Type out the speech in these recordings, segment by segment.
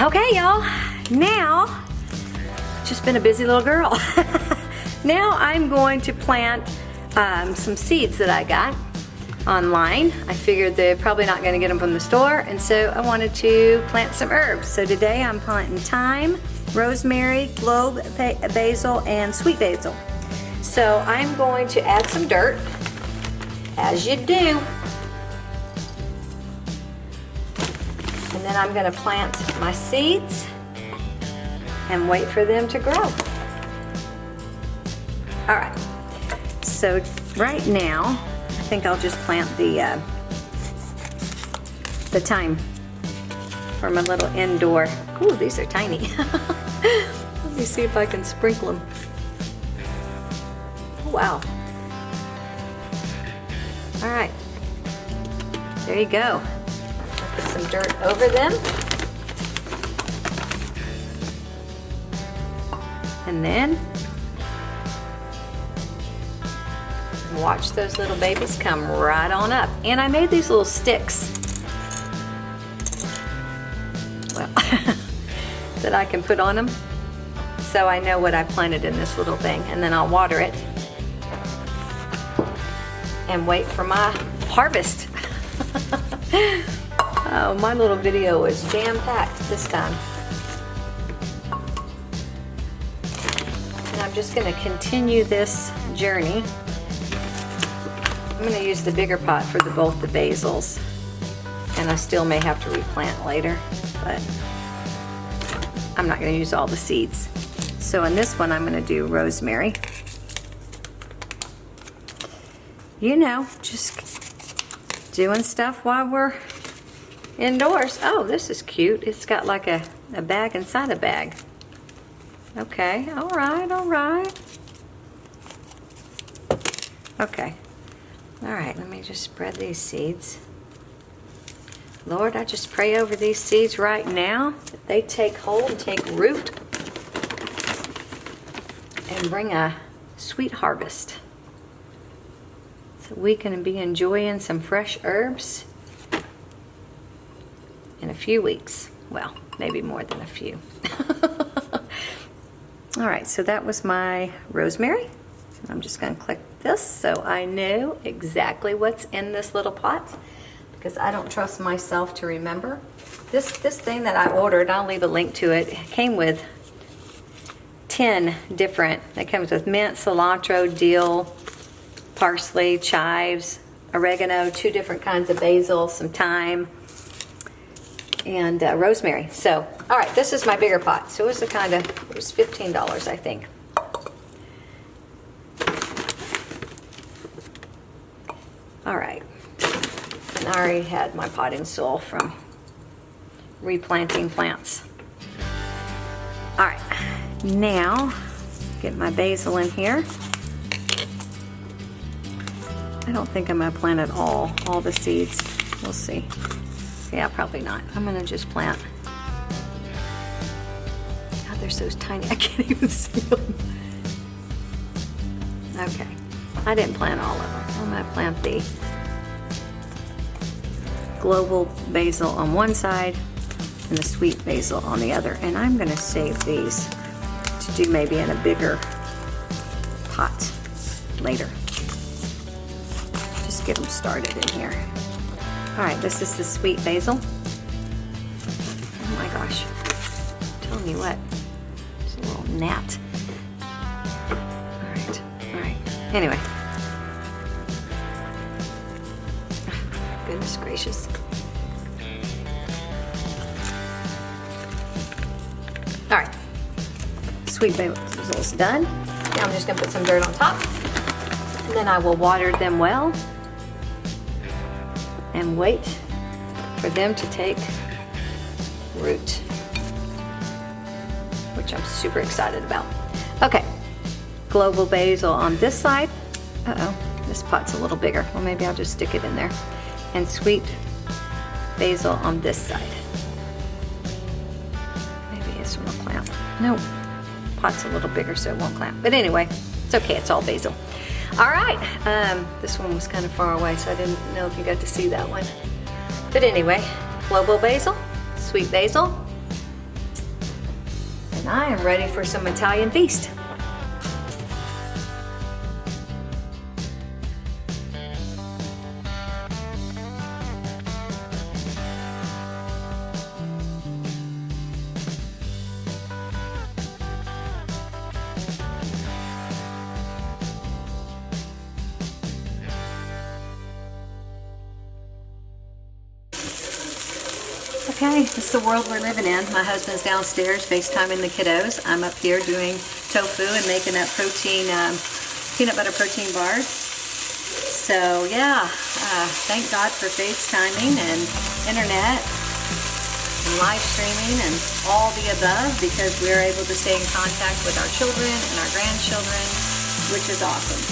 Okay, y'all, now, just been a busy little girl. Now I'm going to plant some seeds that I got online. I figured they're probably not gonna get them from the store, and so I wanted to plant some herbs. So today I'm planting thyme, rosemary, clove, basil, and sweet basil. So I'm going to add some dirt, as you do. And then I'm gonna plant my seeds and wait for them to grow. All right, so right now, I think I'll just plant the thyme for my little indoor. Ooh, these are tiny. Let me see if I can sprinkle them. Oh, wow. All right, there you go. Put some dirt over them. And then watch those little babies come right on up. And I made these little sticks. Well, that I can put on them. So I know what I planted in this little thing. And then I'll water it and wait for my harvest. Oh, my little video was jam-packed this time. And I'm just gonna continue this journey. I'm gonna use the bigger pot for both the basils. And I still may have to replant later, but I'm not gonna use all the seeds. So in this one, I'm gonna do rosemary. You know, just doing stuff while we're indoors. Oh, this is cute. It's got like a bag inside a bag. Okay, all right, all right. Okay, all right, let me just spread these seeds. Lord, I just pray over these seeds right now that they take hold and take root and bring a sweet harvest. So we can be enjoying some fresh herbs in a few weeks. Well, maybe more than a few. All right, so that was my rosemary. I'm just gonna click this so I know exactly what's in this little pot, because I don't trust myself to remember. This thing that I ordered, I'll leave a link to it. It came with 10 different, it comes with mint, cilantro, dill, parsley, chives, oregano, 2 different kinds of basil, some thyme, and rosemary. So, all right, this is my bigger pot. So it was it was $15, I think. All right, and I already had my potting soil from replanting plants. All right, now get my basil in here. I don't think I'm gonna plant it all the seeds. We'll see. Yeah, probably not. I'm gonna just plant. God, they're so tiny, I can't even see them. Okay, I didn't plant all of them. I'm gonna plant the global basil on one side and the sweet basil on the other. And I'm gonna save these to do maybe in a bigger pot later. Just get them started in here. All right, this is the sweet basil. Oh my gosh, I'm telling you what, it's a little gnat. All right, anyway. Goodness gracious. All right, sweet basil's done. Now I'm just gonna put some dirt on top, and then I will water them well and wait for them to take root, which I'm super excited about. Okay, global basil on this side. Uh-oh, this pot's a little bigger. Well, maybe I'll just stick it in there. And sweet basil on this side. Maybe this one will clamp. Nope, pot's a little bigger so it won't clamp. But anyway, it's okay, it's all basil. All right, this one was kind of far away, so I didn't know if you got to see that one. But anyway, global basil, sweet basil, And I am ready for some Italian feast. Okay, this is the world we're living in. My husband's downstairs FaceTiming the kiddos. I'm up here doing tofu and making up protein, peanut butter protein bars. So yeah, thank God for FaceTiming and internet and live streaming and all the above, because we're able to stay in contact with our children and our grandchildren, which is awesome.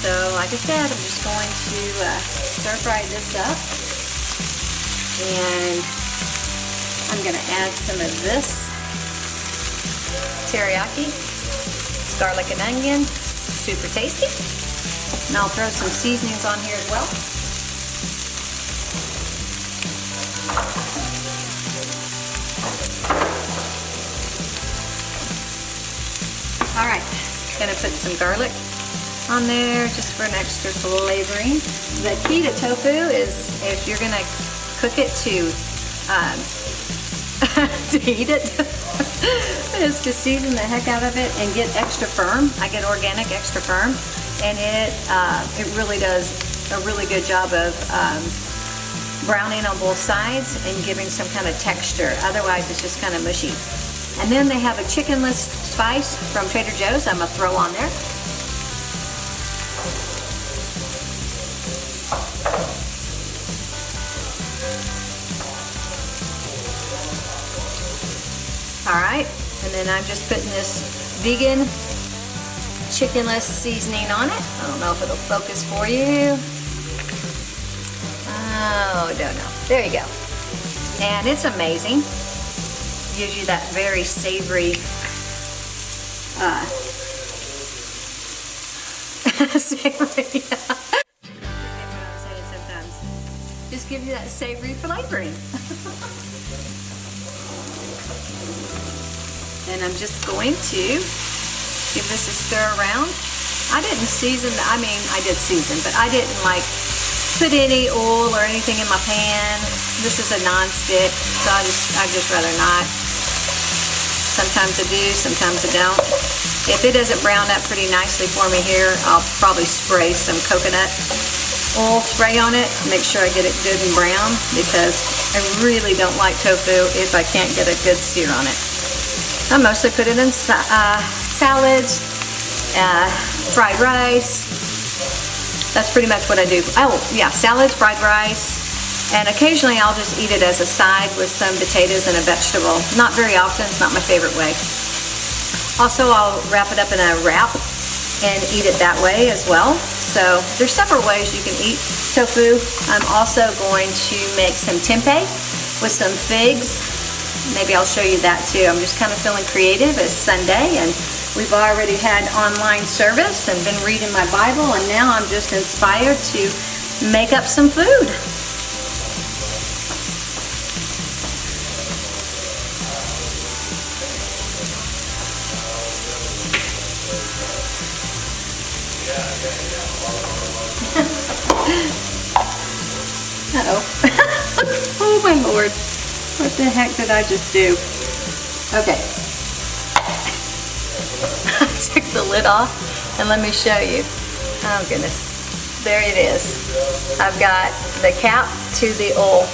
So like I said, I'm just going to stir fry this up. And I'm going to add some of this teriyaki. It's garlic and onion, super tasty. And I'll throw some seasonings on here as well. All right, going to put some garlic on there just for an extra flavoring. The key to tofu is, if you're going to cook it to eat it, is to season the heck out of it and get extra firm. I get organic extra firm, and it really does a really good job of browning on both sides and giving some kind of texture. Otherwise, it's just kind of mushy. And then they have a chickenless spice from Trader Joe's I'm gonna throw on there. All right, and then I'm just putting this vegan chickenless seasoning on it. I don't know if it'll focus for you. Oh, don't know. There you go. And it's amazing. Gives you that very savory, savory. I'm saying sometimes. Just gives you that savory flavoring. And I'm just going to give this a stir around. I didn't season, I mean, I did season, but I didn't like put any oil or anything in my pan. This is a non-stick, so I just rather not. Sometimes I do, sometimes I don't. If it doesn't brown up pretty nicely for me here, I'll probably spray some coconut oil spray on it. Make sure I get it good and brown, because I really don't like tofu if I can't get a good sear on it. I mostly put it in salads, fried rice. That's pretty much what I do. Oh, yeah, salads, fried rice, and occasionally I'll just eat it as a side with some potatoes and a vegetable. Not very often, it's not my favorite way. Also, I'll wrap it up in a wrap and eat it that way as well. So there's several ways you can eat tofu. I'm also going to make some tempeh with some figs. Maybe I'll show you that too. I'm just kind of feeling creative. It's Sunday and we've already had online service and been reading my Bible, and now I'm just inspired to make up some food. Uh-oh. Oh my Lord. What the heck did I just do? Okay. I took the lid off, and let me show you. Oh goodness. There it is. I've got the cap to the oil.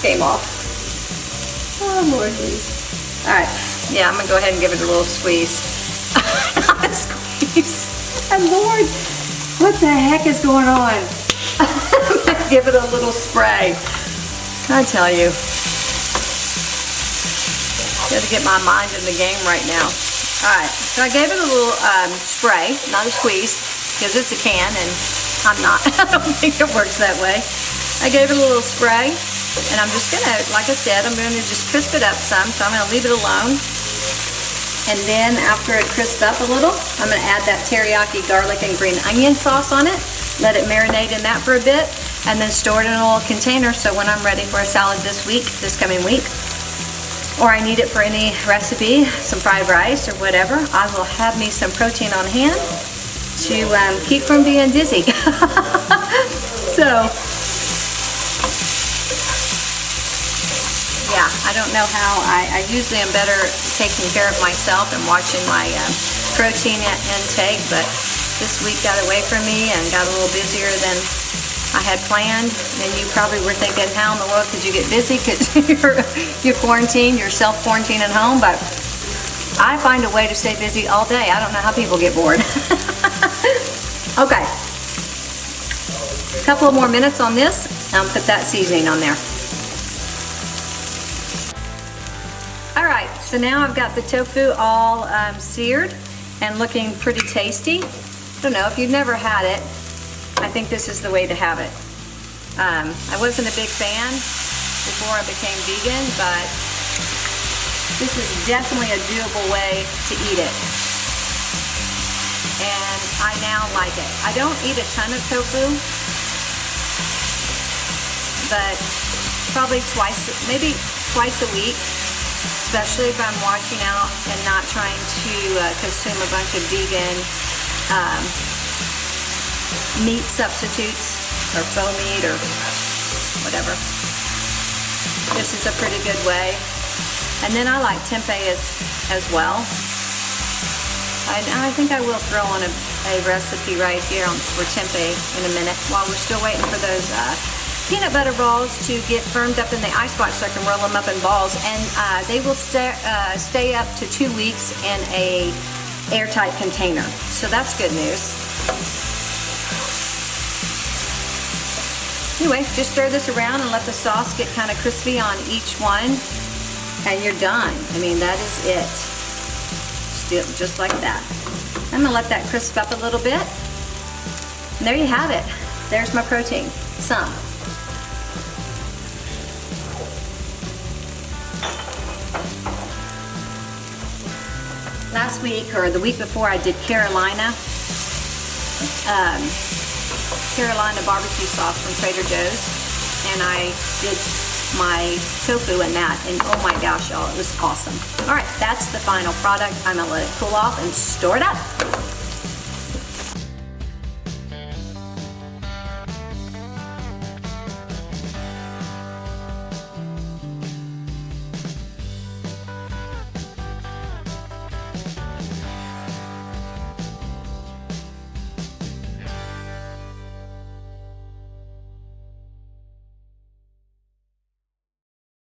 Came off. Oh Lord, please. Alright. Yeah, I'm going to go ahead and give it a little squeeze. Not a squeeze. And Lord, what the heck is going on? I'm going to give it a little spray. I tell you, got to get my mind in the game right now. All right, so I gave it a little spray, not a squeeze, because it's a can and I'm not. I don't think it works that way. I gave it a little spray, and I'm just gonna, like I said, I'm gonna just crisp it up some, so I'm gonna leave it alone. And then after it crisps up a little, I'm gonna add that teriyaki garlic and green onion sauce on it, let it marinate in that for a bit, and then store it in a little container so when I'm ready for a salad this coming week, or I need it for any recipe, some fried rice or whatever, I will have me some protein on hand to keep from being dizzy. So, yeah, I don't know how. I usually am better taking care of myself and watching my protein intake, but this week got away from me and got a little busier than I had planned. And you probably were thinking, how in the world could you get busy? Because you're quarantined, you're self-quarantined at home, but I find a way to stay busy all day. I don't know how people get bored. Okay, a couple of more minutes on this, and I'll put that seasoning on there. All right, so now I've got the tofu all seared and looking pretty tasty. I don't know, if you've never had it, I think this is the way to have it. I wasn't a big fan before I became vegan, but this is definitely a doable way to eat it. And I now like it. I don't eat a ton of tofu, but probably maybe twice a week, especially if I'm watching out and not trying to consume a bunch of vegan meat substitutes or faux meat or whatever. This is a pretty good way. And then I like tempeh as well. I think I will throw on a recipe right here for tempeh in a minute while we're still waiting for those peanut butter balls to get firmed up in the icebox so I can roll them up in balls. And they will stay up to 2 weeks in a airtight container. So that's good news. Anyway, just stir this around and let the sauce get kind of crispy on each one, and you're done. I mean, that is it. Still, just like that. I'm gonna let that crisp up a little bit. And there you have it. There's my protein. Some. Last week, or the week before, I did Carolina barbecue sauce from Trader Joe's, and I did my tofu in that, and oh my gosh, y'all, it was awesome. All right, that's the final product. I'm gonna let it cool off and store it up.